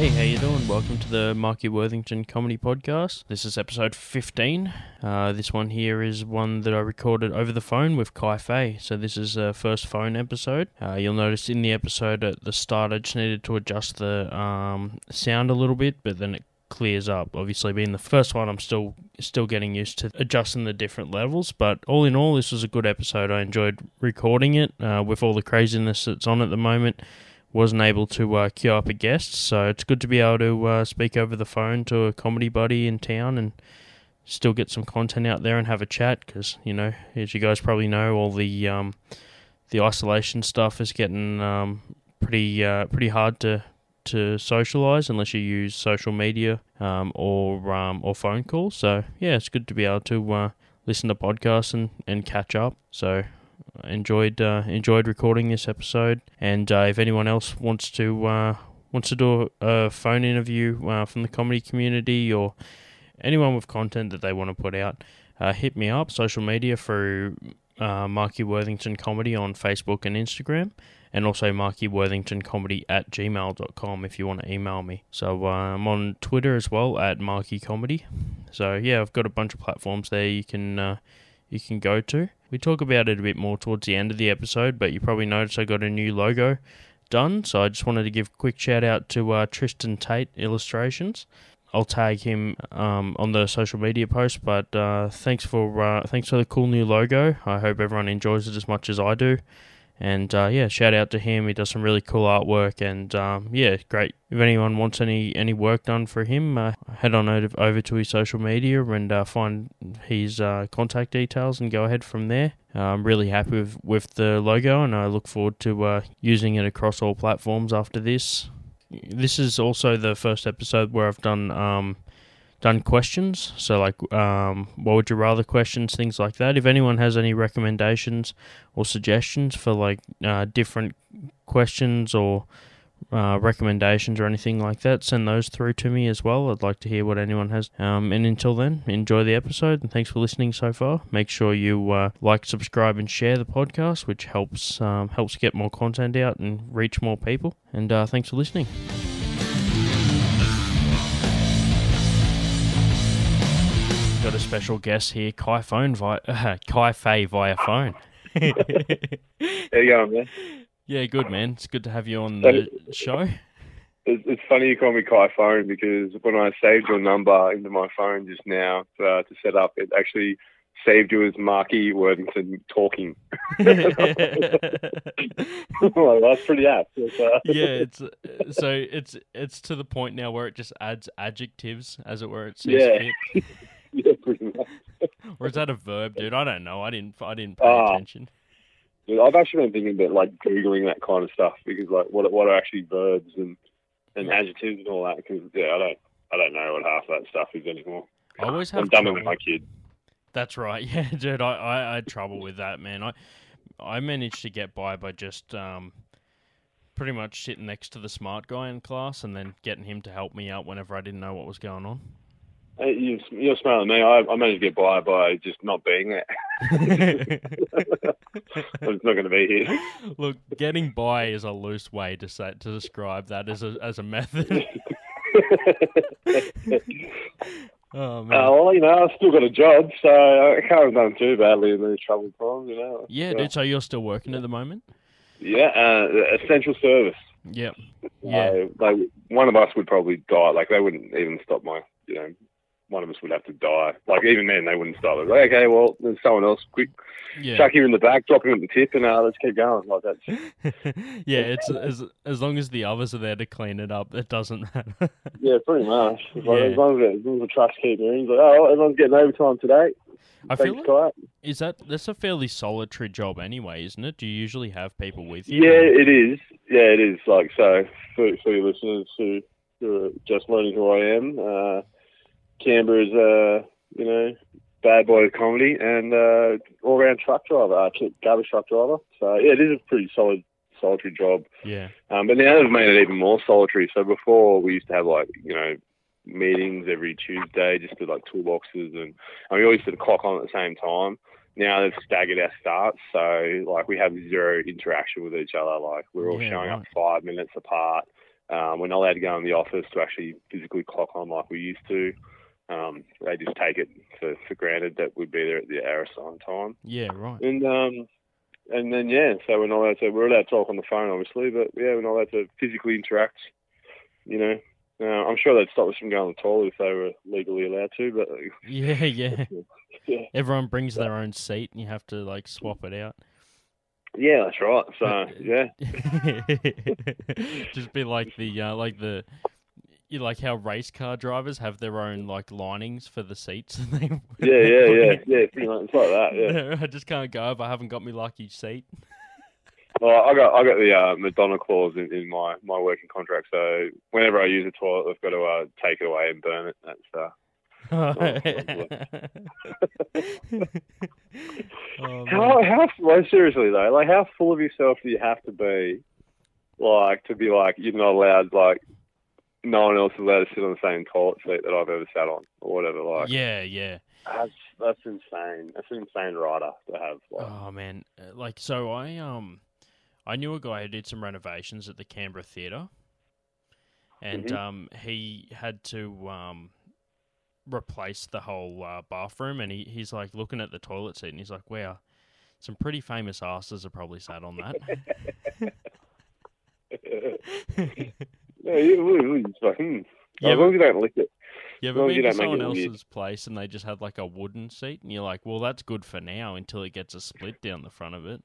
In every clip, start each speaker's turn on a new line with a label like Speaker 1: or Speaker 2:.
Speaker 1: Hey, how you doing? Welcome to the Marky Worthington Comedy Podcast. This is episode 15. This one here is one that I recorded over the phone with Cy Fahey. So this is a first phone episode. You'll notice in the episode at the start I just needed to adjust the sound a little bit, but then it clears up. Obviously being the first one, I'm still getting used to adjusting the different levels, but all in all this was a good episode. I enjoyed recording it with all the craziness that's on at the moment. Wasn't able to queue up a guest, so it's good to be able to speak over the phone to a comedy buddy in town and still get some content out there and have a chat, because, you know, as you guys probably know, all the isolation stuff is getting pretty hard to socialise unless you use social media or phone calls. So yeah, it's good to be able to listen to podcasts and catch up. So enjoyed recording this episode, and if anyone else wants to do a phone interview from the comedy community, or anyone with content that they want to put out, hit me up. Social media through Marky Worthington Comedy on Facebook and Instagram, and also markyworthingtoncomedy@gmail.com if you want to email me. So I'm on Twitter as well at Marky Comedy. So yeah, I've got a bunch of platforms there you can go to. We talk about it a bit more towards the end of the episode, but you probably noticed I got a new logo done, so I just wanted to give a quick shout out to Tristan Tait Illustrations. I'll tag him on the social media post, but thanks for the cool new logo. I hope everyone enjoys it as much as I do. And yeah, shout out to him. He does some really cool artwork, and yeah, great. If anyone wants any work done for him, head on over to his social media and find his contact details and go ahead from there. I'm really happy with the logo, and I look forward to using it across all platforms after this. This is also the first episode where I've done questions, so like what would you rather questions, things like that. If anyone has any recommendations or suggestions for like different questions or recommendations or anything like that, send those through to me as well. I'd like to hear what anyone has. And until then, enjoy the episode, and thanks for listening so far. Make sure you like, subscribe and share the podcast, which helps get more content out and reach more people. And thanks for listening. Got a special guest here, Cy Fahey via phone.
Speaker 2: How you going, man?
Speaker 1: Yeah, good, man. It's good to have you on the show.
Speaker 2: It's funny you call me Cy Phone, because when I saved your number into my phone just now to set up, it actually saved you as Marky Worthington Talking. Well, that's pretty apt.
Speaker 1: Yeah, it's to the point now where it just adds adjectives, as it were. It says
Speaker 2: yeah.
Speaker 1: fit.
Speaker 2: Yeah, pretty much.
Speaker 1: Or is that a verb, dude? I don't know. I didn't pay attention.
Speaker 2: Dude, I've actually been thinking about like Googling that kind of stuff, because like what are actually verbs and adjectives and all that? Because yeah, I don't know what half that stuff is anymore. I'm dumber than my kid.
Speaker 1: That's right. Yeah, dude. I had trouble with that, man. I managed to get by just pretty much sitting next to the smart guy in class and then getting him to help me out whenever I didn't know what was going on.
Speaker 2: You're smarter than me. I managed to get by just not being there. I'm just not going to be here.
Speaker 1: Look, getting by is a loose way to describe that as a method. Oh man.
Speaker 2: Well, you know, I've still got a job, so I can't have done too badly in these troubled times, you know.
Speaker 1: Yeah, dude. So you're still working at the moment?
Speaker 2: Yeah, essential service.
Speaker 1: Yep. Yeah.
Speaker 2: Like one of us would probably die. Like they wouldn't even stop one of us would have to die. Like even then, they wouldn't stop it. Like, okay, well, there's someone else. Quick, chuck him in the back, drop him at the tip, and let's keep going. Like that.
Speaker 1: Yeah, it's as long as the others are there to clean it up, it doesn't matter.
Speaker 2: Yeah, pretty much. Like, as long as the trucks keep moving, like, oh, everyone's getting overtime today.
Speaker 1: I feel like that's a fairly solitary job anyway, isn't it? Do you usually have people with you?
Speaker 2: Yeah, it is. Yeah, it is. Like so, for your listeners who are just learning who I am. Canberra's, bad boy of comedy and all-round truck driver, garbage truck driver. So, yeah, it is a pretty solitary job.
Speaker 1: Yeah.
Speaker 2: But now they've made it even more solitary. So before we used to have, meetings every Tuesday, just with, toolboxes. And we always did a clock on at the same time. Now they've staggered our starts. So, we have zero interaction with each other. We're all showing up 5 minutes apart. We're not allowed to go in the office to actually physically clock on like we used to. They just take it for granted that we'd be there at the hour assigned time.
Speaker 1: Yeah, right.
Speaker 2: And then so we're allowed to talk on the phone, obviously, but we're not allowed to physically interact. You know, I'm sure they'd stop us from going to the toilet if they were legally allowed to. But
Speaker 1: yeah. Everyone brings their own seat, and you have to like swap it out.
Speaker 2: Yeah, that's right. So
Speaker 1: just be like the you like how race car drivers have their own like linings for the seats. And they
Speaker 2: yeah, pretty much. It's like that. Yeah.
Speaker 1: I just can't go if I haven't got my lucky seat.
Speaker 2: Well, I got the Madonna clause in my working contract. So whenever I use a toilet, I've got to take it away and burn it. That's how seriously though? Like, how full of yourself do you have to be like you're not allowed, like no one else is allowed to sit on the same toilet seat that I've ever sat on or whatever? Like,
Speaker 1: yeah.
Speaker 2: That's insane. That's an insane rider to have. Like.
Speaker 1: Oh man, like so I knew a guy who did some renovations at the Canberra Theatre, and he had to replace the whole bathroom, and he's like looking at the toilet seat, and he's like, wow, some pretty famous asses are probably sat on that.
Speaker 2: As long as you don't lick it.
Speaker 1: You ever been to someone else's place and they just had like a wooden seat, and you're like, well, that's good for now until it gets a split down the front of it.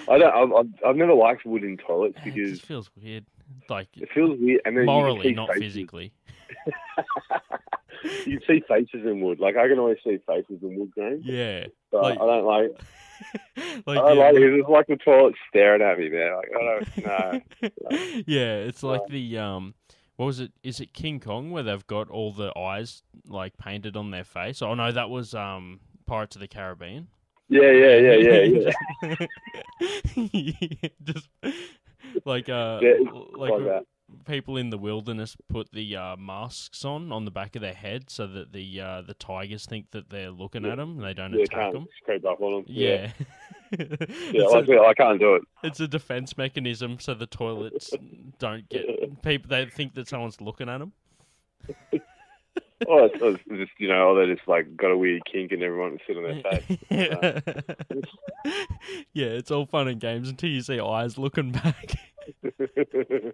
Speaker 2: I've never liked wooden toilets because
Speaker 1: it just feels weird. Like
Speaker 2: it feels weird, and then
Speaker 1: morally, not
Speaker 2: faces.
Speaker 1: Physically.
Speaker 2: You can see faces in wood. Like, I can always see faces in wood games.
Speaker 1: Yeah,
Speaker 2: but
Speaker 1: like,
Speaker 2: I don't like.
Speaker 1: Like,
Speaker 2: I don't like it. It's like the toilet staring at me, man. Like, I don't. No.
Speaker 1: Yeah, it's like the what was it? Is it King Kong where they've got all the eyes like painted on their face? Oh no, that was Pirates of the Caribbean.
Speaker 2: Yeah.
Speaker 1: Just like people in the wilderness put the masks on the back of their head so that the tigers think that they're looking at them and they don't attack them.
Speaker 2: Creep up on them.
Speaker 1: Yeah.
Speaker 2: I can't do it.
Speaker 1: It's a defense mechanism so the toilets don't get people. They think that someone's looking at them.
Speaker 2: Oh, it's just, they just like got a weird kink and everyone sit on their face.
Speaker 1: Yeah, it's all fun and games until you see eyes looking back.
Speaker 2: And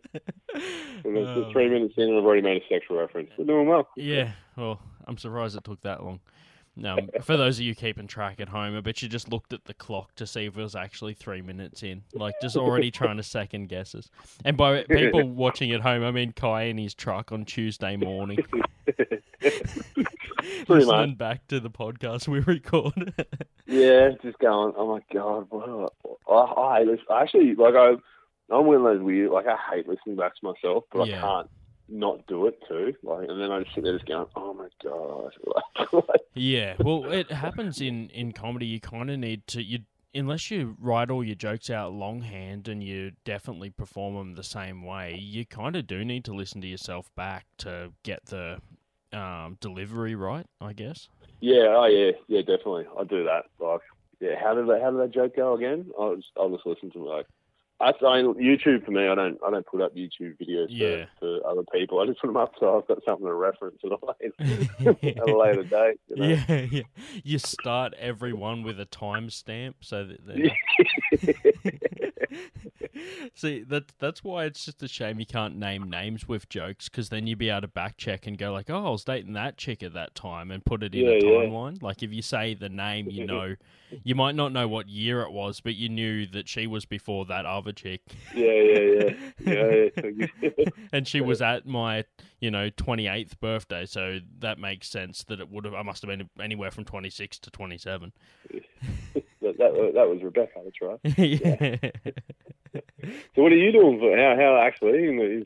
Speaker 2: it's 3 minutes in and I've already made a sexual reference. We're doing well.
Speaker 1: Yeah, well, I'm surprised it took that long. For those of you keeping track at home, I bet you just looked at the clock to see if it was actually 3 minutes in. Like, just already trying to second guess us. And by people watching at home, I mean Kai in his truck on Tuesday morning. Listening back to the podcast we record.
Speaker 2: Yeah, just going, oh my God, what? I hate this. Actually, like, I'm one of those weird, like, I hate listening back to myself, but I can't not do it too. Like, and then I just sit there just going, oh my God.
Speaker 1: Yeah, well, it happens in comedy. You kind of need to, unless you write all your jokes out longhand and you definitely perform them the same way, you kind of do need to listen to yourself back to get the delivery right, I guess. Yeah,
Speaker 2: definitely. I do that. Like, yeah, how did that joke go again? I'll just listen to it. Like, YouTube for me, I don't put up YouTube videos for other people. I just put them up so I've got something to reference at a later date.
Speaker 1: Yeah. You start every one with a timestamp so that. See, that's why it's just a shame you can't name names with jokes, because then you'd be able to back check and go like, oh, I was dating that chick at that time and put it in a timeline. Like, if you say the name, you might not know what year it was, but you knew that she was before that other chick. Yeah. And she was at my, 28th birthday, so that makes sense that I must have been anywhere from 26 to 27.
Speaker 2: That was Rebecca, that's right.
Speaker 1: Yeah.
Speaker 2: So what are you doing? How actually?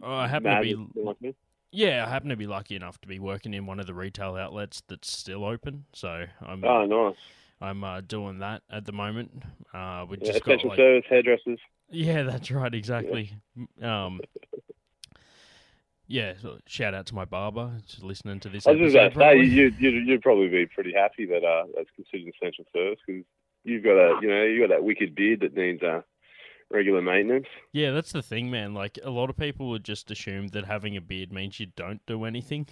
Speaker 1: I happen to be lucky enough to be working in one of the retail outlets that's still open. So
Speaker 2: nice.
Speaker 1: I'm doing that at the moment. We just
Speaker 2: essential
Speaker 1: got
Speaker 2: service hairdressers.
Speaker 1: Yeah, that's right, exactly. Yeah, so shout out to my barber just listening to this.
Speaker 2: I was just going to say you'd probably be pretty happy that that's considered essential service, because you've got that wicked beard that needs regular maintenance.
Speaker 1: Yeah, that's the thing, man. Like, a lot of people would just assume that having a beard means you don't do anything.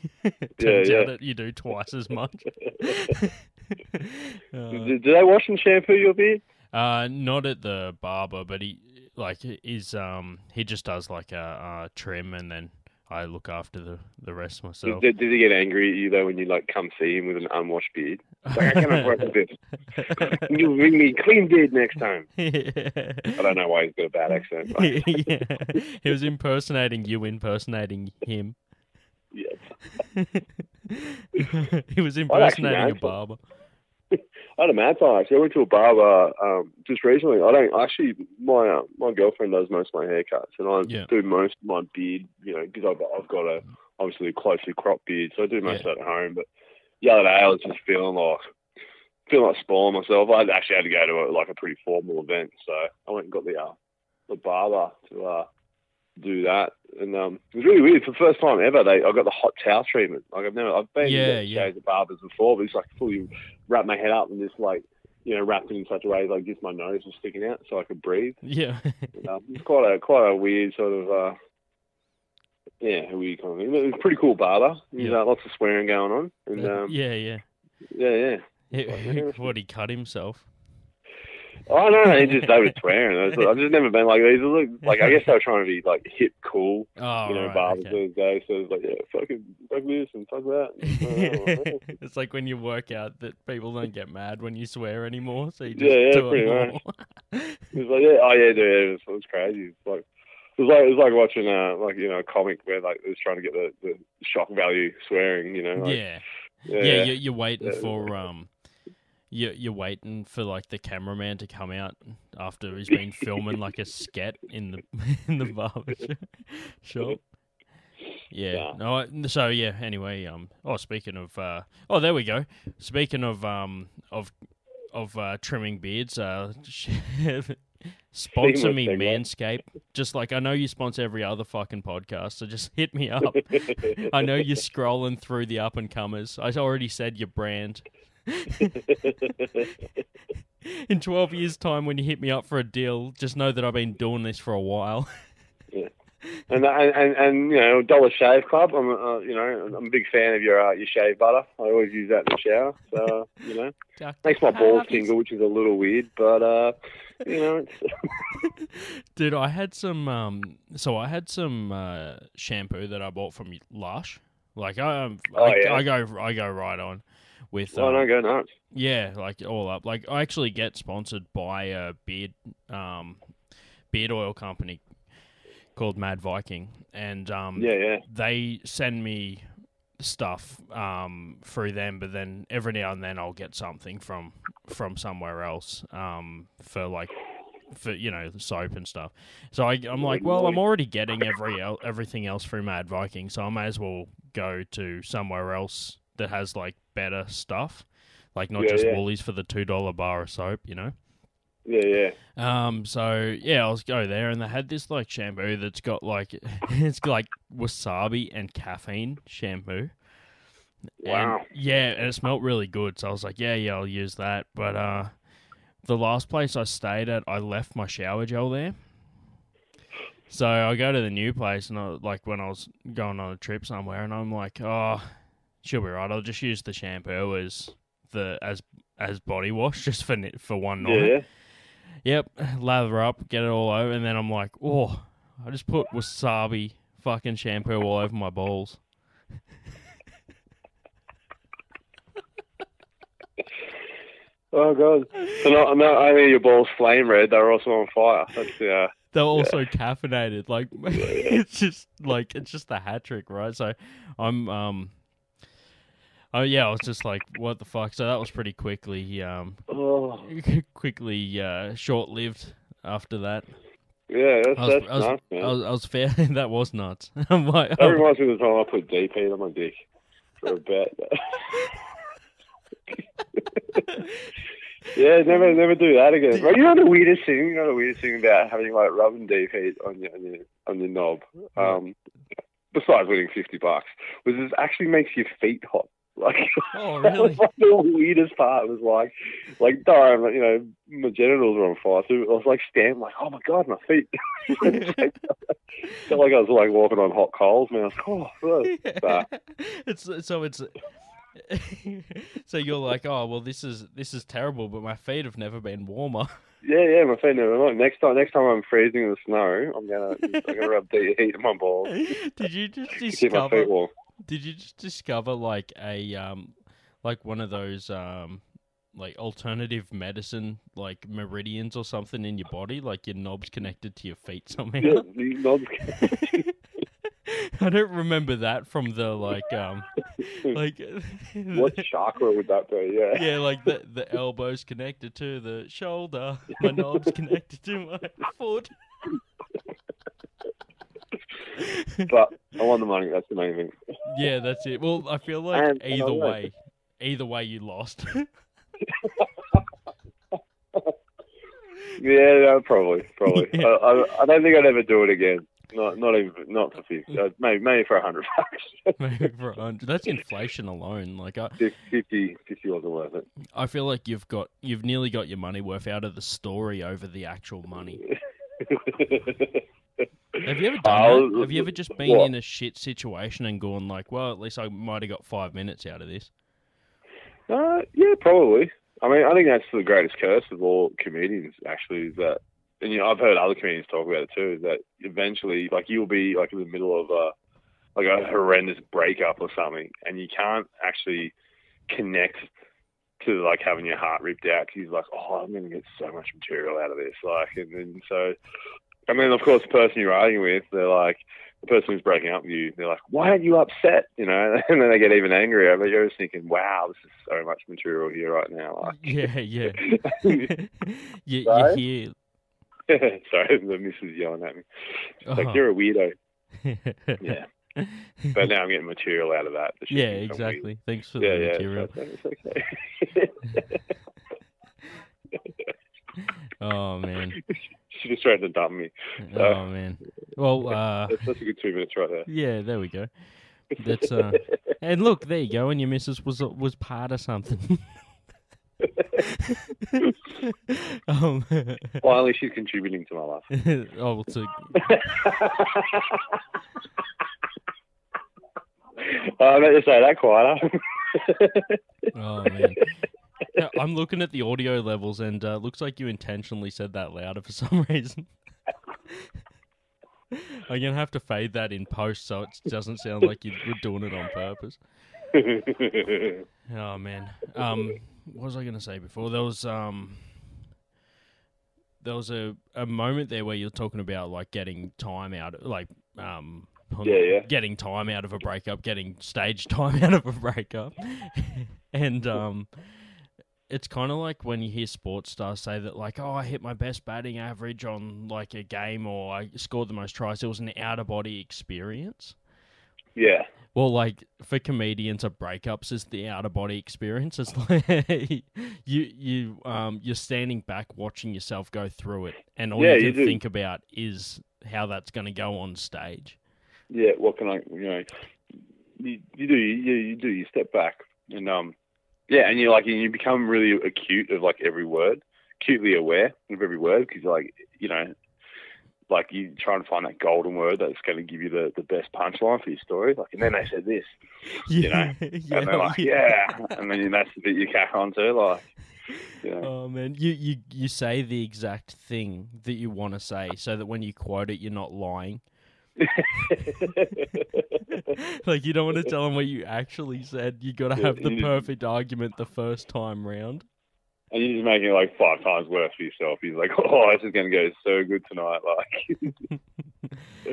Speaker 1: Turns out that you do twice as much.
Speaker 2: Do they wash and shampoo your beard?
Speaker 1: Not at the barber, but he just does like a trim, and then I look after the rest myself.
Speaker 2: Did he get angry at you though when you like come see him with an unwashed beard? It's like, I cannot work with this. You bring me clean beard next time. I don't know why he's got a bad accent.
Speaker 1: Yeah. He was impersonating you, impersonating him.
Speaker 2: Yeah.
Speaker 1: He was impersonating a barber.
Speaker 2: I had a mad time actually. I went to a barber just recently. My girlfriend does most of my haircuts, and I do most of my beard. You know, because I've got obviously a closely cropped beard, so I do most of that at home. But the other day I was just feeling like spoiling myself. I actually had to go to a pretty formal event, so I went and got the barber to do that, and it was really weird. For the first time ever, I got the hot towel treatment. Like I've been to barbers before, but it's like fully wrap my head up and just like, you know, wrapped it in such a way like just my nose was sticking out so I could breathe. Yeah. It's quite a weird sort of a weird kind of thing. It was a pretty cool barber. Lots of swearing going on. And yeah.
Speaker 1: What, he cut himself?
Speaker 2: Oh no, they were swearing. I've just never been like these. Like I guess they were trying to be like hip, cool, barbers those days. So it's like, fuck this and fuck that.
Speaker 1: It's like when you work out that people don't get mad when you swear anymore. So you just do it more.
Speaker 2: It's like dude, it was crazy. It was like watching a comic where like it was trying to get the shock value swearing. You know.
Speaker 1: You're waiting for You're waiting for like the cameraman to come out after he's been filming like a sket in the barber shop. Yeah. No. So yeah. Anyway. Speaking of. There we go. Speaking of trimming beards. Sponsor me, Manscaped. Just like I know you sponsor every other fucking podcast, so just hit me up. I know you're scrolling through the up and comers. I already said your brand. In 12 years' time, when you hit me up for a deal, just know that I've been doing this for a while. Yeah,
Speaker 2: and you know, Dollar Shave Club. I'm a big fan of your shave butter. I always use that in the shower. So you know, makes my balls tingle, which is a little weird, but you know, it's.
Speaker 1: Dude, I had some. I had some shampoo that I bought from Lush. Like I go right on. With
Speaker 2: no, go nuts.
Speaker 1: Yeah, like all up. Like I actually get sponsored by a beard oil company called Mad Viking, and they send me stuff through them, but then every now and then I'll get something from somewhere else for you know, the soap and stuff. So I'm like, well, I'm already getting everything else through Mad Viking, so I may as well go to somewhere else that has like better stuff, like not just Woolies for the $2 bar of soap, you know. So I'll go there, and they had this like shampoo that's got like it's like wasabi and caffeine shampoo.
Speaker 2: Wow.
Speaker 1: And it smelled really good. So I was like, I'll use that. But the last place I stayed at, I left my shower gel there. So I go to the new place, and when I was going on a trip somewhere, and I'm like, she'll be right. I'll just use the shampoo as body wash just for one night.
Speaker 2: Yeah.
Speaker 1: Yep, lather up, get it all over, and then I'm like, I just put wasabi fucking shampoo all over my balls.
Speaker 2: Oh god! So not only your balls flame red, they're also on fire. That's
Speaker 1: They're also caffeinated. Like it's just the hat trick, right? So I'm I was just like, what the fuck? So that was pretty quickly short-lived after that.
Speaker 2: Yeah, that's nuts, man.
Speaker 1: I was fair. That was nuts. I'm like,
Speaker 2: that reminds me of the time I put DP on my dick for a bet. Yeah, never do that again. Right, you know the weirdest thing about having like rubbing DP on your knob, besides winning $50, was it actually makes your feet hot. Like,
Speaker 1: Oh,
Speaker 2: that was
Speaker 1: really?
Speaker 2: like the weirdest part. It was like, darn, you know, my genitals were on fire. So I was like standing, like, oh my God, my feet. Felt like I was like walking on hot coals, man. I was like, oh, but
Speaker 1: It's so you're like, oh well, this is terrible, but my feet have never been warmer.
Speaker 2: yeah, my feet never mind. Next time I'm freezing in the snow, I'm gonna rub the heat in my balls
Speaker 1: Did you just
Speaker 2: to keep my feet
Speaker 1: discover?
Speaker 2: warm.
Speaker 1: Did you just discover like a like one of those like alternative medicine like meridians or something in your body, like your knobs connected to your feet somehow?
Speaker 2: Yeah, these knobs.
Speaker 1: I don't remember that from the like
Speaker 2: What chakra would that be? Yeah.
Speaker 1: yeah, like the elbows connected to the shoulder, my knobs connected to my foot.
Speaker 2: But I want the money. That's the main thing.
Speaker 1: Yeah, that's it. Well, I feel like
Speaker 2: And
Speaker 1: either way you lost.
Speaker 2: Yeah, probably.
Speaker 1: Yeah.
Speaker 2: I don't think I'd ever do it again. Not for 50. Maybe for $100.
Speaker 1: Maybe for 100. That's inflation alone. Like
Speaker 2: 50 wasn't worth it.
Speaker 1: I feel like you've nearly got your money worth out of the story over the actual money. Have you ever done that? Have you ever just been in a shit situation and gone like, well, at least I might have got 5 minutes out of this?
Speaker 2: Yeah, probably. I mean, I think that's the greatest curse of all comedians, actually, is that, and I've heard other comedians talk about it too, is that eventually, like, you'll be like in the middle of a horrendous breakup or something, and you can't actually connect to like having your heart ripped out because you're like, oh, I'm going to get so much material out of this, like, and then of course the person you're arguing with, they're like, the person who's breaking up with you, they're like, why aren't you upset? You know, and then they get even angrier. But you're just thinking, wow, this is so much material here right now. Like,
Speaker 1: Yeah. you hear.
Speaker 2: Sorry, the missus yelling at me. It's like,
Speaker 1: Oh.
Speaker 2: you're a weirdo. Yeah. But now I'm getting material out of that.
Speaker 1: Yeah, exactly. Thanks for the material.
Speaker 2: It's okay.
Speaker 1: Oh, man.
Speaker 2: She just tried to dump me.
Speaker 1: Oh, man. Well,
Speaker 2: that's a good 2 minutes right there.
Speaker 1: yeah, there we go. That's and look, there you go. And your missus was part of something.
Speaker 2: Finally, she's contributing to my life.
Speaker 1: Oh, to
Speaker 2: I meant to say that quieter.
Speaker 1: oh man. Yeah, I'm looking at the audio levels, and looks like you intentionally said that louder for some reason. I'm gonna have to fade that in post so it doesn't sound like you were doing it on purpose. Oh man. What was I gonna say before? There was a moment there where you're talking about like getting time out, like getting time out of a breakup, getting stage time out of a breakup, and it's kind of like when you hear sports stars say that, like, oh, I hit my best batting average on like a game, or I scored the most tries. It was an out of body experience.
Speaker 2: Yeah.
Speaker 1: Well, like for comedians, a breakups is the out of body experience. It's like you're standing back watching yourself go through it, and all you can think about is how that's going to go on stage.
Speaker 2: Yeah. What can I? You do. You step back, and yeah, and you become really acute of like every word, acutely aware of every word, because like like you try and find that golden word that's going to give you the best punchline for your story. Like, and then they said this,
Speaker 1: yeah,
Speaker 2: and they're like, and then that's the bit you cack onto, like.
Speaker 1: Oh man, you say the exact thing that you want to say, so that when you quote it, you're not lying. Like, you don't want to tell them what you actually said. You got to have the perfect argument the first time round.
Speaker 2: And you're just making it like 5 times worse for yourself. He's like, oh, this is going to go so good tonight. Like,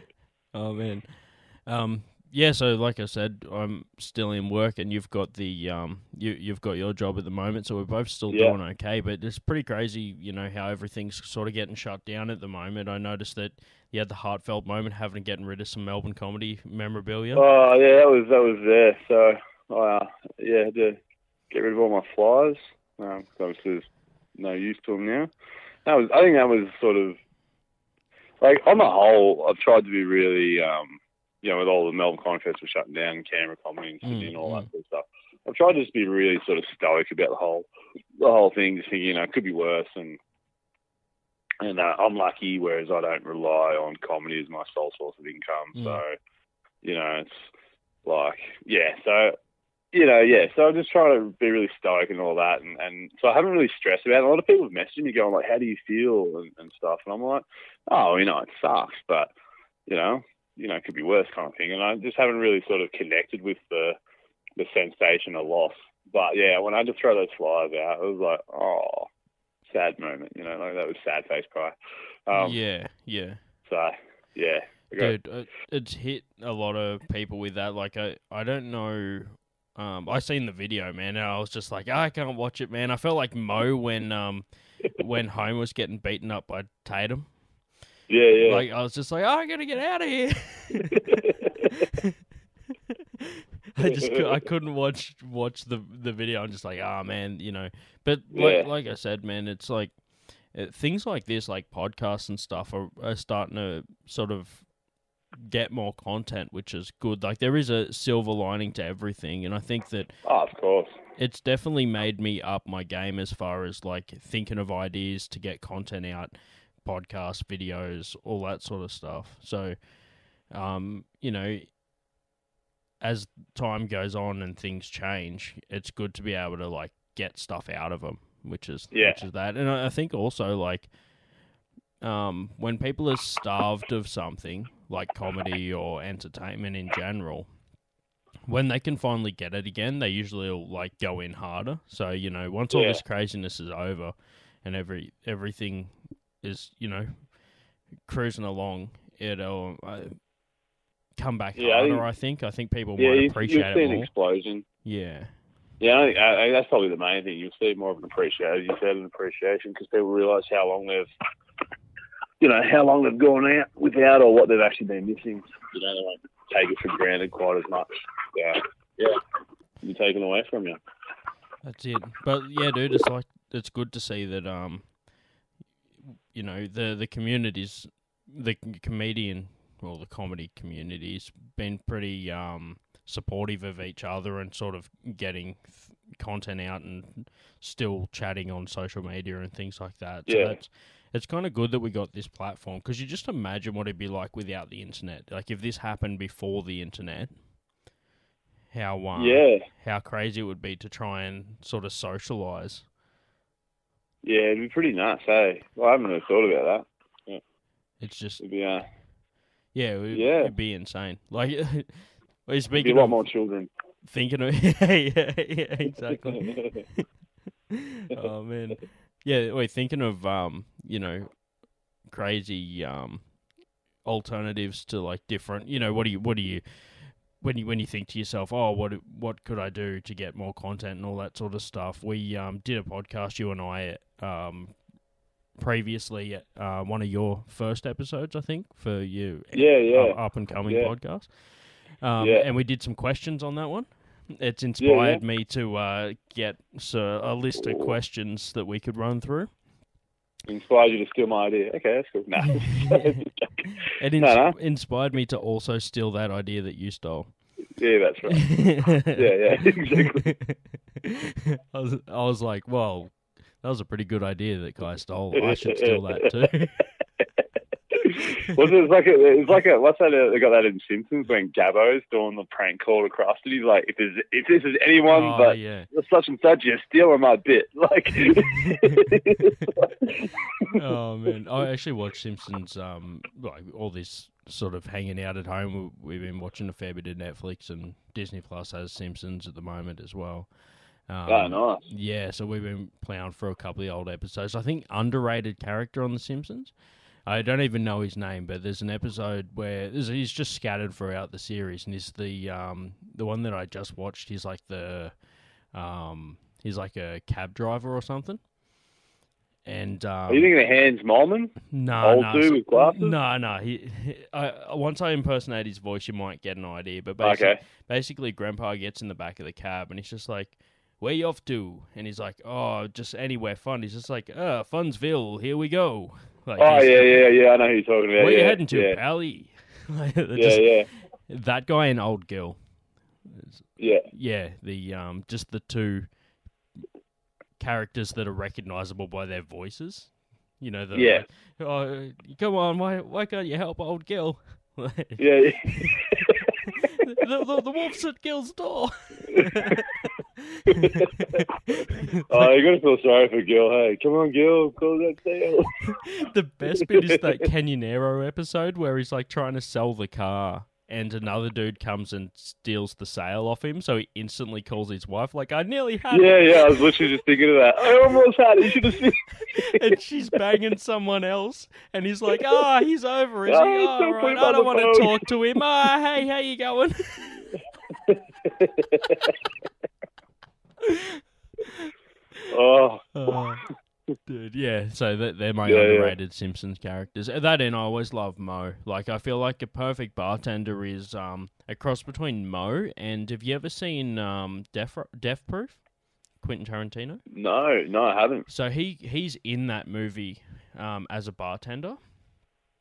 Speaker 1: oh man, yeah. So like I said, I'm still in work, and you've got the you've got your job at the moment. So we're both still doing okay. But it's pretty crazy, how everything's sort of getting shut down at the moment. I noticed that you had the heartfelt moment having getting rid of some Melbourne comedy memorabilia.
Speaker 2: Oh yeah, that was there. So I had to get rid of all my flyers. Obviously, there's no use to them now. I think that was sort of like, on the whole, I've tried to be really, with all the Melbourne Comedy Festival shutting down, Canberra Comedy and Sydney and all that sort of stuff. I've tried to just be really sort of stoic about the whole thing, just thinking, it could be worse, and I'm lucky, whereas I don't rely on comedy as my sole source of income. So, it's like, so I'm just trying to be really stoic and all that, and so I haven't really stressed about it. A lot of people have messaged me going like, how do you feel and stuff, and I'm like, it sucks, but it could be worse kind of thing, and I just haven't really sort of connected with the sensation of loss. But yeah, when I just throw those flyers out, it was like, sad moment, like that was sad face cry.
Speaker 1: Yeah.
Speaker 2: So yeah,
Speaker 1: dude, it's hit a lot of people with that. Like I don't know. I seen the video, man, and I was just like, I can't watch it, man. I felt like Mo when Home was getting beaten up by Tatum.
Speaker 2: Yeah.
Speaker 1: Like I was just like, I gotta get out of here. I couldn't watch the video. I'm just like, man, But like I said, man, it's like things like this, like podcasts and stuff, are starting to sort of get more content, which is good. Like there is a silver lining to everything, and I think that
Speaker 2: of course
Speaker 1: it's definitely made me up my game as far as like thinking of ideas to get content out, podcasts, videos, all that sort of stuff. So, as time goes on and things change, it's good to be able to like get stuff out of them, which is that. And I think also like when people are starved of something like comedy or entertainment in general, when they can finally get it again, they usually will like go in harder. So once all this craziness is over and everything is cruising along, it'll come back harder. I think people might appreciate it more.
Speaker 2: You'll see an explosion.
Speaker 1: Yeah.
Speaker 2: Yeah, I think that's probably the main thing. You'll see more of an appreciation, as you said, because people realise how long they've gone out without, or what they've actually been missing. They won't take it for granted quite as much. Yeah, be taken away from you.
Speaker 1: That's it. But yeah, dude, it's good to see that the communities, the comedian or the comedy community's been pretty supportive of each other and sort of getting content out and still chatting on social media and things like that. So it's kind of good that we got this platform, because you just imagine what it'd be like without the internet. Like if this happened before the internet, how crazy it would be to try and sort of socialise.
Speaker 2: Yeah, it'd be pretty nuts, eh? Well, I haven't really thought about that. Yeah.
Speaker 1: It's just...
Speaker 2: It'd be,
Speaker 1: it'd be insane. Like, we're speaking
Speaker 2: be a lot more children.
Speaker 1: Thinking of... yeah, exactly. Oh, man. Yeah, we're thinking of, crazy alternatives to, like, different... what do you... When you think to yourself, what could I do to get more content and all that sort of stuff? We did a podcast, you and I, previously at one of your first episodes, I think, for you up and coming podcast. And we did some questions on that one. It's inspired me to get a list of questions that we could run through.
Speaker 2: Inspired you to steal my idea. Okay, that's cool.
Speaker 1: It inspired me to also steal that idea that you stole.
Speaker 2: Yeah, that's right. yeah, exactly.
Speaker 1: I was like, well, that was a pretty good idea that guy stole. I should steal that too.
Speaker 2: It's like what's that? They got that in Simpsons when Gabbo's doing the prank call to Krusty. He's like, if this is anyone but such and such, you're stealing my bit. Like,
Speaker 1: oh man, I actually watched Simpsons. Like all this sort of hanging out at home. We've been watching a fair bit of Netflix, and Disney Plus has Simpsons at the moment as well.
Speaker 2: Nice.
Speaker 1: Yeah, so we've been plowing for a couple of old episodes. I think underrated character on The Simpsons. I don't even know his name, but there's an episode where he's just scattered throughout the series, and he's the one that I just watched. He's like he's like a cab driver or something. And
Speaker 2: are you thinking of Hans Moleman?
Speaker 1: No,
Speaker 2: dude with glasses?
Speaker 1: No. Once I impersonate his voice, you might get an idea. But basically, Grandpa gets in the back of the cab, and he's just like, "Where you off to?" And he's like, "Oh, just anywhere fun." He's just like, "Funsville, here we go." Like,
Speaker 2: yeah. I know who you're talking about.
Speaker 1: Where you heading to, Pally? That guy and Old Girl. Yeah, the just the two characters that are recognizable by their voices. You know, like, oh, come on, why can't you help old Gil?
Speaker 2: Yeah.
Speaker 1: the wolf's at Gil's door.
Speaker 2: Oh, you gotta feel sorry for Gil. Hey, come on, Gil, close that sale.
Speaker 1: The best bit is that Canyonero episode where he's like trying to sell the car, and another dude comes and steals the sale off him, so he instantly calls his wife, like, I nearly had it.
Speaker 2: Yeah, I was literally just thinking of that. I almost had it, you should have seen it.
Speaker 1: And she's banging someone else, and he's like, he's over, is he?
Speaker 2: don't put
Speaker 1: Right,
Speaker 2: him
Speaker 1: I
Speaker 2: on
Speaker 1: don't
Speaker 2: the
Speaker 1: want
Speaker 2: phone."
Speaker 1: to talk to him. Hey, how you going?
Speaker 2: Oh.
Speaker 1: Dude, yeah, so they're my underrated Simpsons characters. That and I always love Mo. Like, I feel like a perfect bartender is a cross between Mo and, have you ever seen Death Proof? Quentin Tarantino?
Speaker 2: No, I haven't.
Speaker 1: So he's in that movie as a bartender.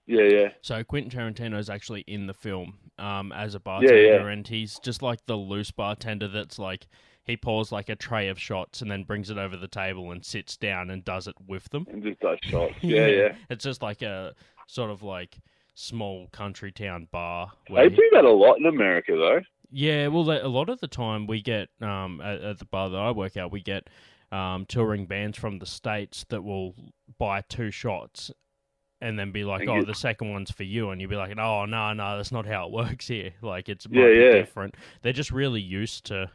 Speaker 2: Yeah.
Speaker 1: So Quentin Tarantino is actually in the film as a bartender, and he's just like the loose bartender that's like, he pours like a tray of shots and then brings it over the table and sits down and does it with them.
Speaker 2: And just does shots. Yeah.
Speaker 1: It's just like a sort of like small country town bar.
Speaker 2: They do that a lot in America, though.
Speaker 1: Yeah, well, a lot of the time we get, at the bar that I work at, we get touring bands from the States that will buy 2 shots and then be like, the second one's for you. And you'll be like, no, that's not how it works here. Like, it's might be different. They're just really used to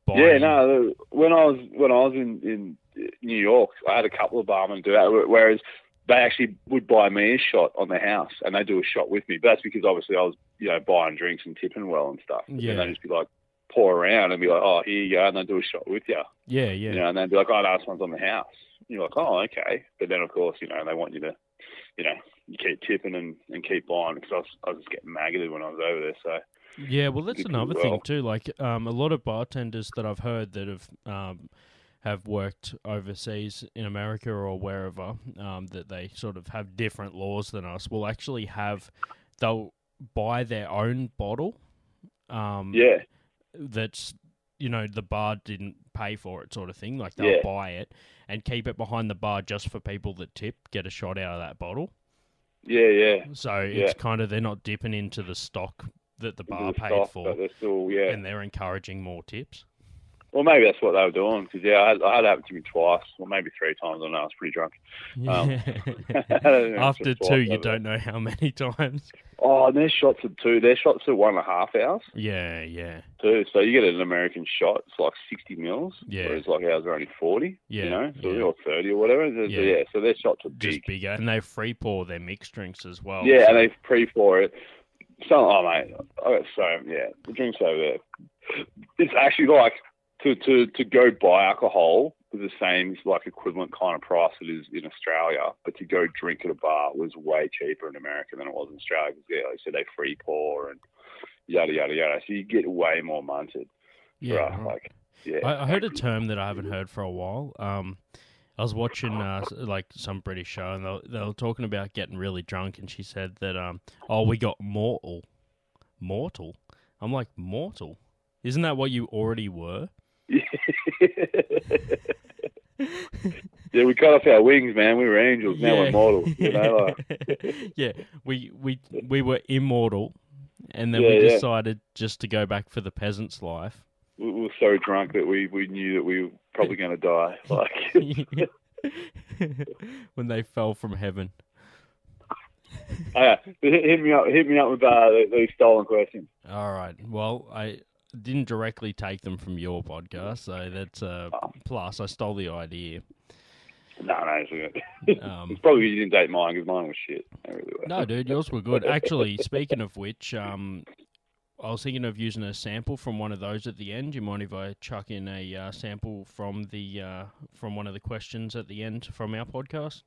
Speaker 1: buying.
Speaker 2: Yeah, no, when I was in New York, I had a couple of barmen do that, whereas they actually would buy me a shot on the house and they do a shot with me. But that's because obviously I was, buying drinks and tipping well and stuff.
Speaker 1: Yeah.
Speaker 2: And they'd just be like, pour around and be like, oh, here you go, and they'd do a shot with you.
Speaker 1: Yeah.
Speaker 2: And they'd be like, oh, no, this one's on the house. And you're like, oh, okay. But then, of course, they want you to, you keep tipping and keep buying, because I was just getting maggoted when I was over there, so...
Speaker 1: Yeah, well, that's another thing too. Like, a lot of bartenders that I've heard that have worked overseas in America or wherever, that they sort of have different laws than us, will actually they'll buy their own bottle. That's, the bar didn't pay for it, sort of thing. Like, they'll buy it and keep it behind the bar just for people that tip, get a shot out of that bottle.
Speaker 2: Yeah.
Speaker 1: So it's kind of, they're not dipping into the stock that the bar paid for,
Speaker 2: they're still,
Speaker 1: and they're encouraging more tips.
Speaker 2: Well, maybe that's what they were doing, because I had it happen to me twice, or maybe 3 times. I don't know, I was pretty drunk.
Speaker 1: After 2, you don't know how many times.
Speaker 2: Oh, and their shots are 2. Their shots are 1.5 hours.
Speaker 1: Yeah.
Speaker 2: 2. So you get an American shot, it's like 60 mils.
Speaker 1: Yeah.
Speaker 2: Whereas like ours are only 40.
Speaker 1: Yeah.
Speaker 2: Or 30 or whatever. Yeah. So their shots are
Speaker 1: just bigger, and they free pour their mixed drinks as well.
Speaker 2: Yeah, and they pre-pour it. Mate, the drinks over there. It's actually like to go buy alcohol was the same, like equivalent kind of price it is in Australia, but to go drink at a bar was way cheaper in America than it was in Australia, because like I said, they free pour and yada yada yada. So you get way more munted.
Speaker 1: Yeah, right. I heard a term that I haven't heard for a while. I was watching like some British show, and they were talking about getting really drunk, and she said that we got mortal. I'm like, mortal? Isn't that what you already were?
Speaker 2: Yeah, we cut off our wings, man. We were angels. Now we're mortal.
Speaker 1: Yeah, we were immortal, and then we decided just to go back for the peasant's life.
Speaker 2: We were so drunk that we knew that we were probably going to die. Like
Speaker 1: when they fell from heaven.
Speaker 2: Hit me up with these stolen questions.
Speaker 1: All right. Well, I didn't directly take them from your podcast, so that's a plus. I stole the idea.
Speaker 2: No, it's good. It's probably because you didn't date mine, because mine was shit. Really were.
Speaker 1: No, dude, yours were good. Actually, speaking of which, I was thinking of using a sample from one of those at the end. Do you mind if I chuck in a sample from one of the questions at the end from our podcast?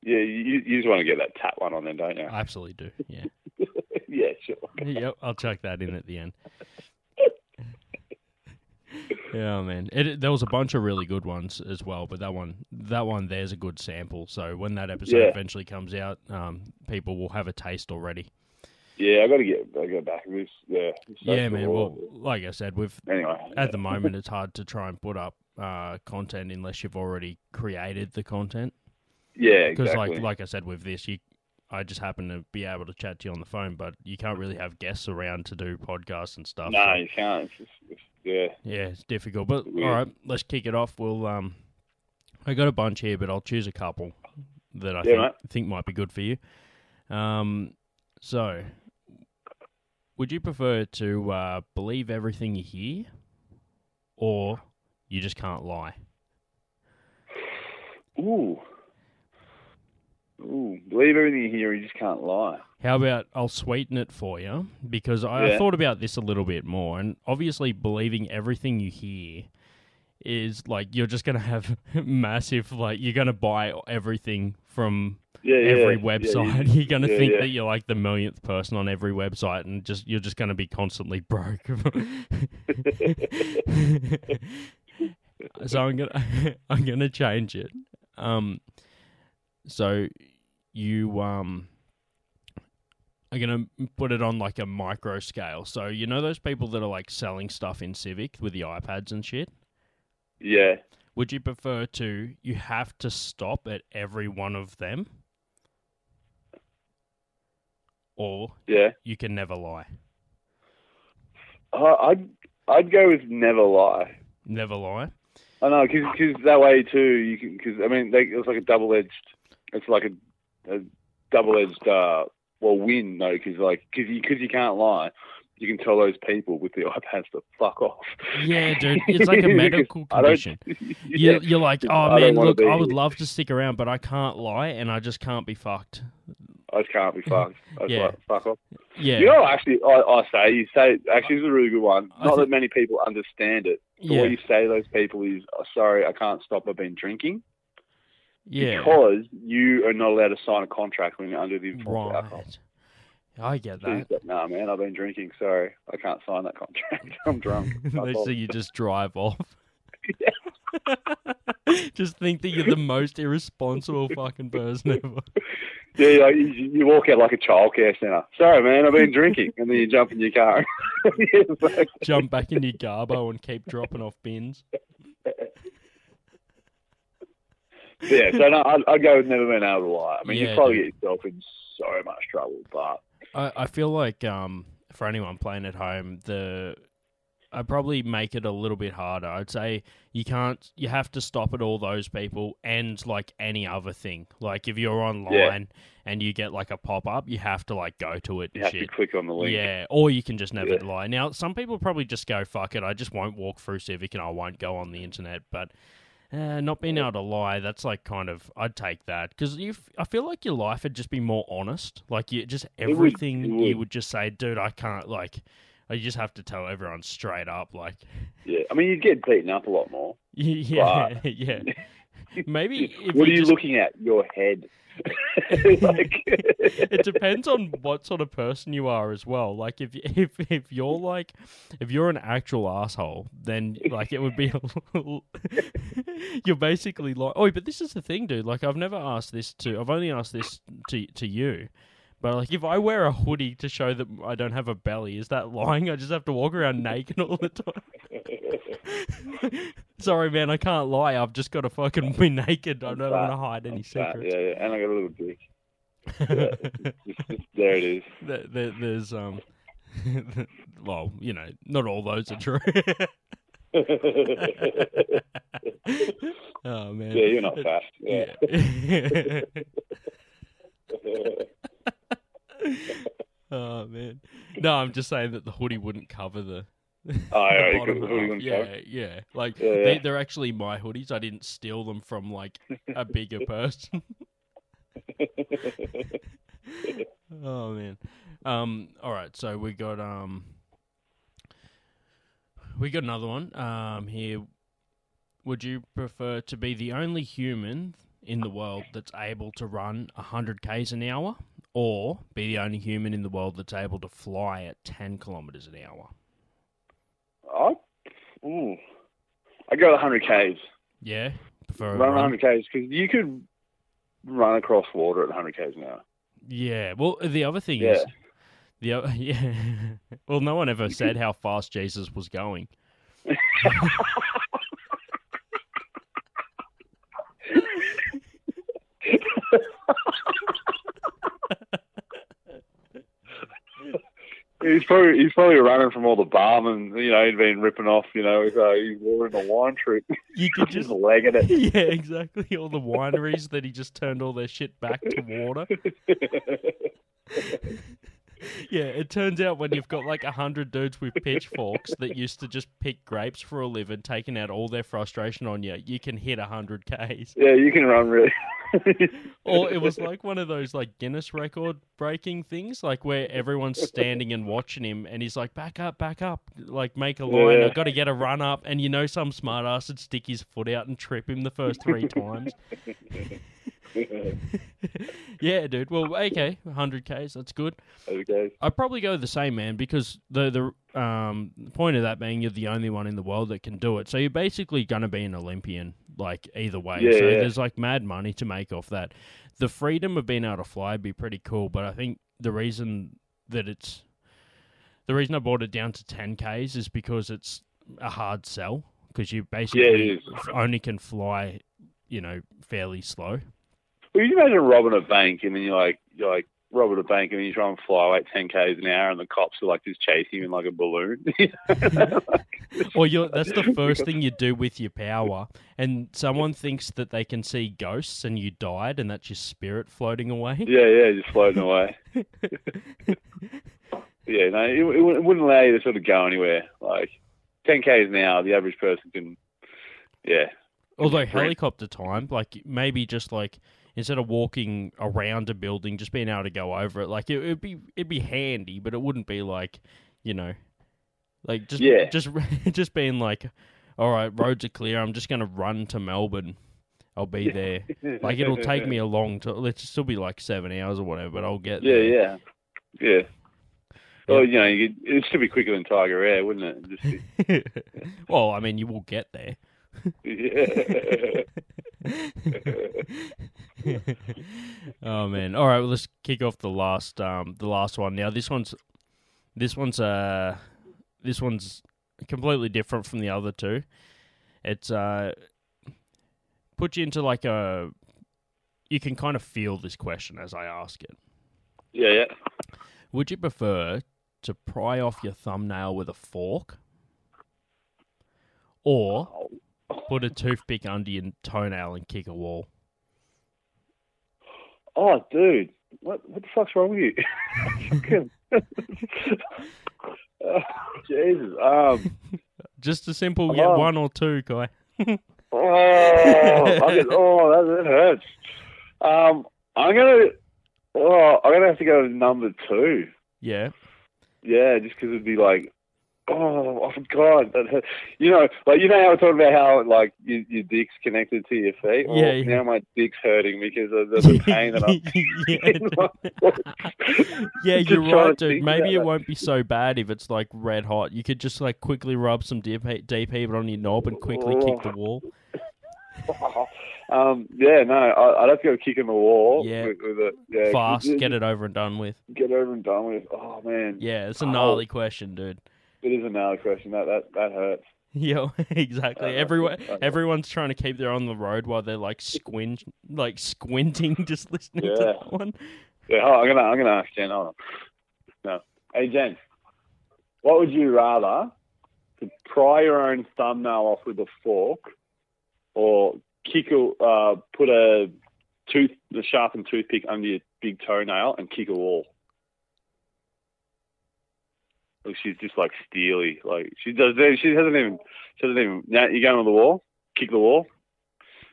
Speaker 2: Yeah, you just want to get that tap one on then, don't you?
Speaker 1: I absolutely do, yeah.
Speaker 2: Yeah, sure.
Speaker 1: Yep, I'll chuck that in at the end. Yeah, man. There was a bunch of really good ones as well, but that one there's a good sample. So when that episode eventually comes out, people will have a taste already.
Speaker 2: Yeah, I got to get back with this. Yeah.
Speaker 1: Yeah, man. Well, like I said,
Speaker 2: anyway,
Speaker 1: at the moment it's hard to try and put up content unless you've already created the content.
Speaker 2: Yeah,
Speaker 1: because
Speaker 2: exactly.
Speaker 1: like I said with this, I just happen to be able to chat to you on the phone, but you can't really have guests around to do podcasts and stuff.
Speaker 2: No, you can't. Yeah,
Speaker 1: it's difficult. But all right, let's kick it off. We'll I got a bunch here, but I'll choose a couple that I think might be good for you. So, would you prefer to believe everything you hear, or you just can't lie?
Speaker 2: Ooh, believe everything you hear, you just can't lie.
Speaker 1: How about I'll sweeten it for you, because I thought about this a little bit more, and obviously believing everything you hear is like you're just going to have massive, like you're going to buy everything from every website. You're going to think that you're like the millionth person on every website, and you're just going to be constantly broke. So I'm gonna change it. So you I'm gonna put it on like a micro scale. So you know those people that are like selling stuff in Civic with the iPads and shit?
Speaker 2: Yeah.
Speaker 1: Would you prefer you have to stop at every one of them? Or you can never lie?
Speaker 2: I'd go with never lie.
Speaker 1: Never lie?
Speaker 2: I know, because that way too, you can, because I mean, it's like a double-edged, it's like a double-edged, win though, because you can't lie, you can tell those people with the iPads to fuck off.
Speaker 1: Yeah, dude, it's like a medical condition. You're like, oh man, look, I would love to stick around, but I can't lie, and I just can't be fucked.
Speaker 2: I just can't be fucked. I just like, fuck off.
Speaker 1: Yeah.
Speaker 2: You know, actually, you say, actually, it's a really good one. Not that many people understand it. So what you say to those people is, oh, sorry, I can't stop, I've been drinking.
Speaker 1: Yeah.
Speaker 2: Because you are not allowed to sign a contract when you're under the influence of alcohol.
Speaker 1: I get that.
Speaker 2: So nah, man, I've been drinking. Sorry, I can't sign that contract. I'm drunk.
Speaker 1: So you just drive off. Just think that you're the most irresponsible fucking person ever.
Speaker 2: Yeah, you walk out like a childcare centre. Sorry, man, I've been drinking. And then you jump in your car.
Speaker 1: Jump back in your garbo and keep dropping off bins.
Speaker 2: Yeah, so no, I'd go with never been able to lie. I mean, you probably get yourself in so much trouble, but...
Speaker 1: I feel like for anyone playing at home, I'd probably make it a little bit harder. I'd say you have to stop at all those people and like any other thing. Like if you're online and you get like a pop-up, you have to like go to it and
Speaker 2: you have to click on the link.
Speaker 1: Yeah, or you can just never lie. Now, some people probably just go, fuck it, I just won't walk through Civic and I won't go on the internet, but... not being able to lie, that's like kind of, I'd take that. Because I feel like your life would just be more honest. Like you just, everything you would just say, dude, I can't, like, you just have to tell everyone straight up, like.
Speaker 2: Yeah, I mean, you'd get beaten up a lot more.
Speaker 1: Yeah. Maybe.
Speaker 2: What are you looking at? Your head.
Speaker 1: It depends on what sort of person you are as well. Like if you're an actual asshole, then like it would be you're basically like, oh, but this is the thing, dude. Like I've only asked this to you. But like if I wear a hoodie to show that I don't have a belly, is that lying? I just have to walk around naked all the time. Sorry, man, I can't lie. I've just got to fucking be naked. I don't want to hide any secrets.
Speaker 2: Yeah, and I got a little dick. There it is.
Speaker 1: There's well, you know, not all those are true. Oh man.
Speaker 2: Yeah, you're not fat. Yeah.
Speaker 1: Oh man. No, I'm just saying that the hoodie wouldn't cover the.
Speaker 2: Oh, yeah, the hoodie wouldn't cover.
Speaker 1: Yeah. Like they're actually my hoodies. I didn't steal them from like a bigger person. Oh man. All right. So we got another one. Here. Would you prefer to be the only human in the world that's able to run 100 k's an hour, or be the only human in the world that's able to fly at 10 kilometers an hour?
Speaker 2: I go 100 k's.
Speaker 1: Yeah, prefer
Speaker 2: run 100 k's because you could run across water at 100 k's an hour.
Speaker 1: Yeah. Well, the other thing Yeah. Well, no one ever said how fast Jesus was going.
Speaker 2: He's probably running from all the barmen, he'd been ripping off, he's watering the wine trip.
Speaker 1: You could just
Speaker 2: legging it.
Speaker 1: Yeah, exactly. All the wineries that he just turned all their shit back to water. Yeah, it turns out when you've got like 100 dudes with pitchforks that used to just pick grapes for a living, taking out all their frustration on you, you can hit 100 Ks.
Speaker 2: Yeah, you can run really.
Speaker 1: Or it was like one of those like Guinness record breaking things, like where everyone's standing and watching him, and he's like, back up, like make a line.
Speaker 2: Yeah.
Speaker 1: I've got to get a run up, and some smart ass would stick his foot out and trip him the first 3 times. Yeah, dude. Well, okay, 100 Ks, that's good.
Speaker 2: Okay.
Speaker 1: I'd probably go the same, man, because the point of that being you're the only one in the world that can do it. So you're basically going to be an Olympian, like, either way.
Speaker 2: Yeah,
Speaker 1: so
Speaker 2: yeah.
Speaker 1: there's, like, mad money to make off that. The freedom of being able to fly would be pretty cool, but I think the reason I brought it down to 10 Ks is because it's a hard sell, because you basically only can fly, fairly slow.
Speaker 2: Well, you imagine robbing a bank, and then you're like robbing a bank, and then you try and fly like 10 Ks an hour, and the cops are like just chasing you in like a balloon.
Speaker 1: Or that's the first thing you do with your power, and someone thinks that they can see ghosts, and you died, and that's your spirit floating away.
Speaker 2: Yeah, just floating away. Yeah, no, it wouldn't allow you to sort of go anywhere. Like 10 Ks an hour, the average person can. Yeah.
Speaker 1: Although helicopter time, like maybe just like. Instead of walking around a building, just being able to go over it, like it'd be handy, but it wouldn't be like, like just being like, all right, roads are clear. I'm just gonna run to Melbourne. I'll be there. Like it'll take me let's still be like 7 hours or whatever, but I'll get there.
Speaker 2: Yeah. Well, it'd still be quicker than Tiger Air, wouldn't it?
Speaker 1: Well, I mean, you will get there.
Speaker 2: Yeah.
Speaker 1: Oh man! All right, well, let's kick off the last one. Now, this one's completely different from the other two. It's put you into like you can kind of feel this question as I ask it.
Speaker 2: Yeah.
Speaker 1: Would you prefer to pry off your thumbnail with a fork, or put a toothpick under your toenail and kick a wall?
Speaker 2: Oh, dude, what the fuck's wrong with you? Oh, Jesus.
Speaker 1: Just a simple one or two, Kai.
Speaker 2: That hurts. I'm gonna have to go to number 2.
Speaker 1: Yeah.
Speaker 2: Yeah, just because it'd be like, oh God, that hurt. How we're talking about how like your dick's connected to your feet.
Speaker 1: Yeah.
Speaker 2: Now my dick's hurting because of the pain that I'm.
Speaker 1: Yeah, you're right, dude. Maybe it won't be so bad if it's like red hot. You could just like quickly rub some DP on your knob and quickly kick the wall.
Speaker 2: I'd have to go kick in the wall.
Speaker 1: Yeah,
Speaker 2: with it. Yeah,
Speaker 1: fast, get it over and done with.
Speaker 2: Oh man.
Speaker 1: Yeah, it's a gnarly question, dude.
Speaker 2: It is a gnarly question. That hurts.
Speaker 1: Yeah, exactly. Everyone's trying to keep their on the road while they're like squinting, just listening to that one.
Speaker 2: Yeah, I'm gonna ask Jen. Hold on. No, hey Jen, what would you rather? To pry your own thumbnail off with a fork, or put a sharpened toothpick under your big toenail and kick a wall? Like she's just like steely. Like she hasn't even. Now you going on the wall, kick the wall.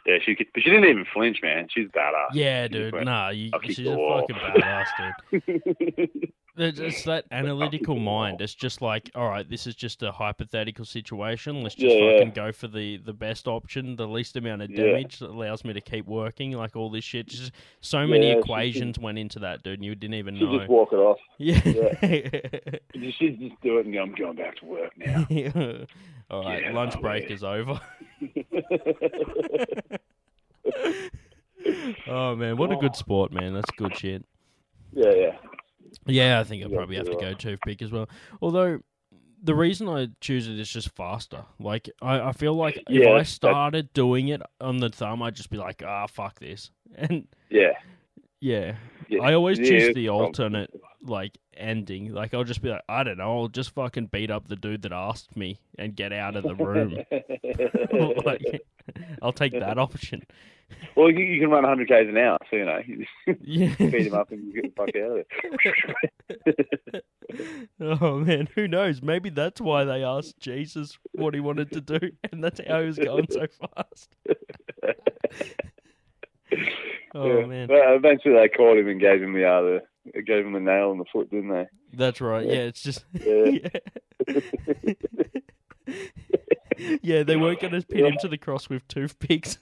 Speaker 2: Yeah, but she didn't even flinch, man. She's badass.
Speaker 1: Yeah, dude. She's a fucking badass, dude. It's that analytical mind. It's just like, all right, this is just a hypothetical situation. Let's just fucking go for the best option, the least amount of damage that allows me to keep working. Like all this shit. Just so many equations went into that, dude. And you didn't even know.
Speaker 2: Just walk it off.
Speaker 1: Yeah.
Speaker 2: She's just do it and go, I'm going back to work now.
Speaker 1: All right, lunch break is over. Oh man, what a good sport, man. That's good shit.
Speaker 2: Yeah.
Speaker 1: Yeah, I think I'll probably have to go toothpick as well. Although the reason I choose it is just faster. Like I feel like if I started doing it on the thumb, I'd just be like, fuck this. And yeah. I always choose the alternate like ending. Like I'll just be like, I don't know, I'll just fucking beat up the dude that asked me and get out of the room. Like, I'll take that option.
Speaker 2: Well, you can run 100 k's an hour, so you beat him up and you get the fuck out of there.
Speaker 1: Oh man, who knows? Maybe that's why they asked Jesus what he wanted to do, and that's how he was going so fast. Man.
Speaker 2: Well, eventually they caught him and gave him the nail in the foot, didn't they?
Speaker 1: That's right. Yeah, it's just yeah, they weren't going to pin him to the cross with toothpicks.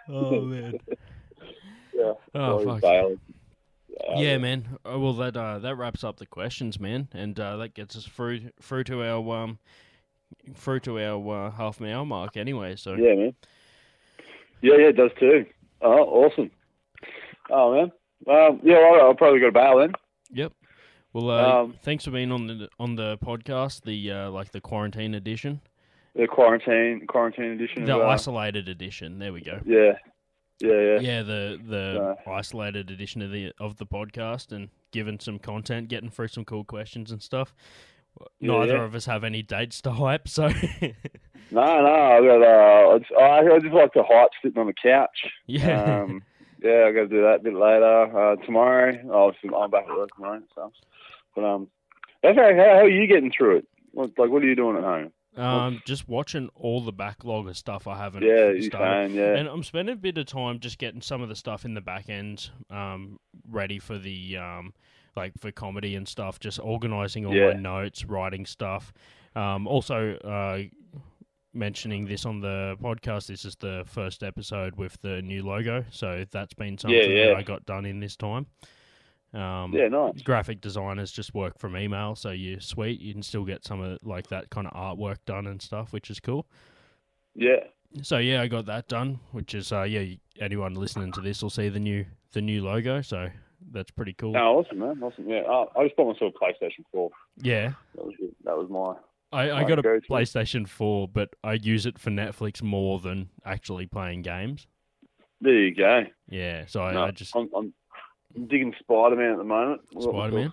Speaker 1: Oh man.
Speaker 2: Yeah.
Speaker 1: Oh fuck. Yeah, man. Well, that wraps up the questions, man, and that gets us through to our half an hour mark anyway. So
Speaker 2: yeah, man. Yeah, it does too. Oh, awesome. Oh man. I'll probably go to bail then.
Speaker 1: Yep. Well, thanks for being on the podcast. The quarantine edition.
Speaker 2: The quarantine edition.
Speaker 1: The isolated edition. There we go.
Speaker 2: Yeah.
Speaker 1: Yeah, the isolated edition of the podcast, and giving some content, getting through some cool questions and stuff. Neither of us have any dates to hype, so.
Speaker 2: No, I just like to hype sitting on the couch.
Speaker 1: Yeah.
Speaker 2: I got to do that a bit later. Tomorrow, I'm back at work tomorrow and stuff. But that's how are you getting through it? What are you doing at home?
Speaker 1: Just watching all the backlog of stuff I haven't
Speaker 2: started.
Speaker 1: And I'm spending a bit of time just getting some of the stuff in the back end ready for the for comedy and stuff, just organising all my notes, writing stuff. Also mentioning this on the podcast, this is the first episode with the new logo, so that's been something that I got done in this time.
Speaker 2: Nice.
Speaker 1: Graphic designers just work from email, so you can still get some of like that kind of artwork done and stuff, which is cool.
Speaker 2: Yeah.
Speaker 1: So I got that done, which is anyone listening to this will see the new logo, so that's pretty cool.
Speaker 2: Oh, awesome, man. Awesome. Yeah. I just bought myself a PlayStation 4.
Speaker 1: Yeah.
Speaker 2: That was my.
Speaker 1: I got a PlayStation 4, but I use it for Netflix more than actually playing games.
Speaker 2: There you go.
Speaker 1: Yeah. So
Speaker 2: I'm digging Spider-Man at the moment.
Speaker 1: Spider-Man?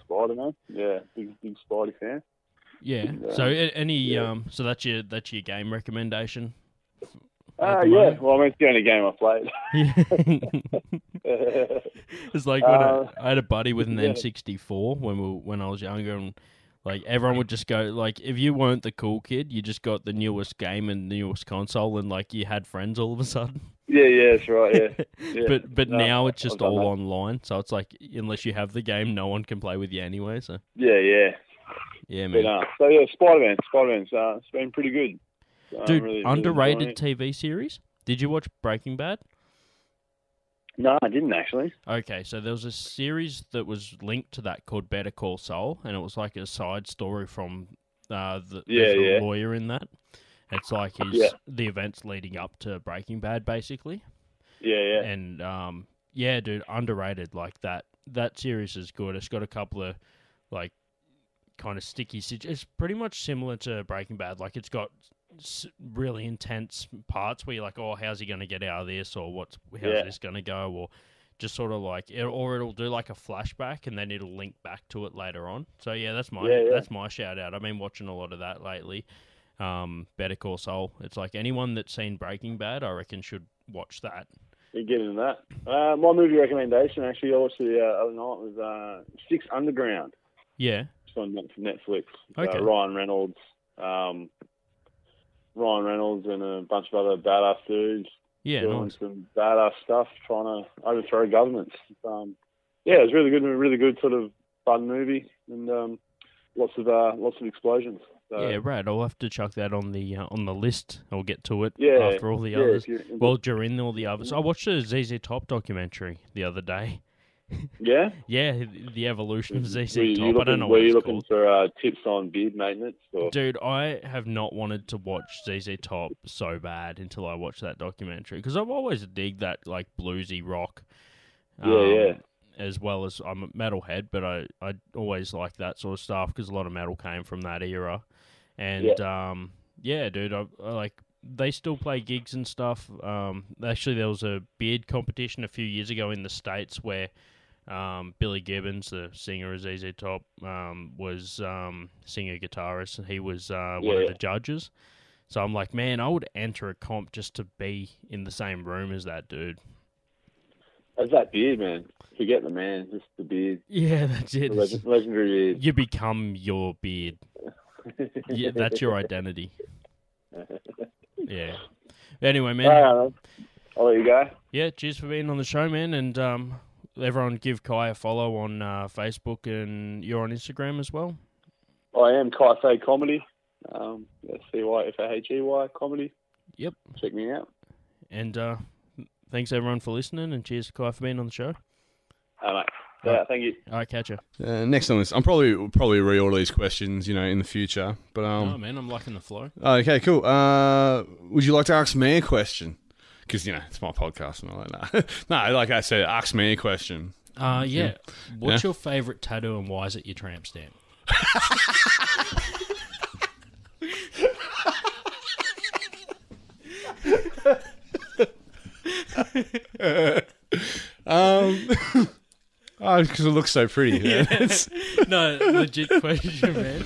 Speaker 2: Yeah, big Spidey fan.
Speaker 1: Yeah. So any so that's your game recommendation?
Speaker 2: Yeah. Well, I mean, it's the only game I played.
Speaker 1: It's like when I had a buddy with an N64 when I was younger, and like everyone would just go like, if you weren't the cool kid, you just got the newest game and the newest console, and like you had friends all of a sudden.
Speaker 2: Yeah, that's right. Yeah.
Speaker 1: But now it's just all online, so it's like unless you have the game, no one can play with you anyway. So
Speaker 2: yeah,
Speaker 1: man.
Speaker 2: But, Spider-Man's it's been pretty good.
Speaker 1: Dude,
Speaker 2: really
Speaker 1: underrated TV series. Did you watch Breaking Bad?
Speaker 2: No, I didn't actually.
Speaker 1: Okay, so there was a series that was linked to that called Better Call Saul, and it was like a side story from there's a lawyer in that. It's like the events leading up to Breaking Bad, basically.
Speaker 2: Yeah.
Speaker 1: And dude, underrated. Like that series is good. It's got a couple of like kind of sticky. It's pretty much similar to Breaking Bad. Like it's got really intense parts where you're like, oh, how's he going to get out of this, or how's this going to go, or just sort of like it'll do like a flashback and then it'll link back to it later on. So that's my shout out. I've been watching a lot of that lately. Better Call Saul. It's like anyone that's seen Breaking Bad, I reckon should watch that.
Speaker 2: You get into that. My movie recommendation actually I watched the other night was Six Underground.
Speaker 1: Yeah.
Speaker 2: It's on Netflix.
Speaker 1: Okay.
Speaker 2: Ryan Reynolds and a bunch of other badass dudes doing some badass stuff, trying to overthrow governments. It was really good sort of fun movie, and lots of explosions. So,
Speaker 1: yeah, Brad, I'll have to chuck that on the list. I'll get to it after all the others. During all the others. I watched a ZZ Top documentary the other day.
Speaker 2: Yeah?
Speaker 1: Yeah, the evolution of ZZ
Speaker 2: Were
Speaker 1: Top. I don't know
Speaker 2: were
Speaker 1: what
Speaker 2: you
Speaker 1: it's
Speaker 2: looking
Speaker 1: called.
Speaker 2: for tips on beard maintenance? Or?
Speaker 1: Dude, I have not wanted to watch ZZ Top so bad until I watched that documentary, because I've always digged that like bluesy rock.
Speaker 2: Yeah.
Speaker 1: As well as I'm a metalhead, but I always liked that sort of stuff because a lot of metal came from that era. And yeah, dude, I like they still play gigs and stuff. Actually, there was a beard competition a few years ago in the States where Billy Gibbons, the singer of ZZ Top, was singer guitarist, and he was one of the judges. So I'm like, man, I would enter a comp just to be in the same room as that dude.
Speaker 2: That's that beard, man. Forget the man, just the beard.
Speaker 1: Yeah, that's it.
Speaker 2: Legendary beard.
Speaker 1: You become your beard. Yeah, that's your identity. Yeah. Anyway, man.
Speaker 2: I'll let you go.
Speaker 1: Yeah, cheers for being on the show, man. And everyone give Kai a follow on Facebook, and you're on Instagram as well.
Speaker 2: I am Cy Fahey Comedy. CYFAHEY Comedy.
Speaker 1: Yep.
Speaker 2: Check me out.
Speaker 1: And thanks everyone for listening, and cheers to Kai for being on the show.
Speaker 2: Mate. Yeah, thank you.
Speaker 1: All right, catch you.
Speaker 3: Next on this, I'm probably reorder these questions, in the future. But
Speaker 1: oh man, I'm liking the flow.
Speaker 3: Okay, cool. Would you like to ask me a question? Because it's my podcast and all that. No, like I said, ask me a question.
Speaker 1: Yeah. What's your favourite tattoo, and why is it your tramp stamp?
Speaker 3: Because it looks so pretty.
Speaker 1: Yeah. No, legit question, man.